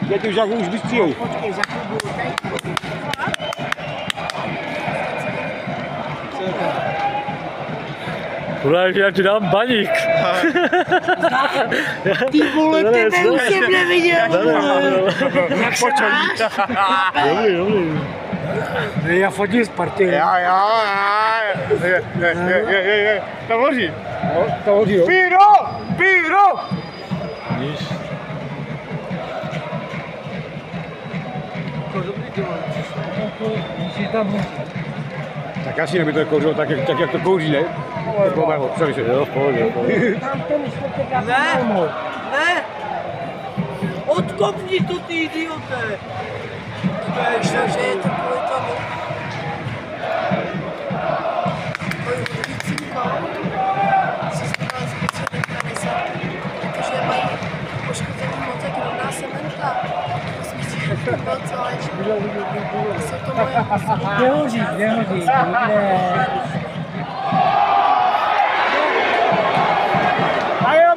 Já ty už jako už vystřijou. Počkej, za chvíli budu tady. Kurva, že já ti dám baník. Ty vole, tebe už jsem neviděl. Jak se máš? Dobrý. Já fotím z party. Já. To hoří. To hoří, jo. Píro! Víš? Tak asi neby to kouřilo tak, jak to kouří, ne? Jako mého, sorry. Jo, v pohodě. Tam ten jste Ne! Odkopni to, ty idiote! Že je to kvůli tomu. Moji odvícínko si zbyla speciální mechanizm, protože mají poškozený mozek rovná sementa. Myslím, že to bylo celé, že jsou to moje nehoří. A jo,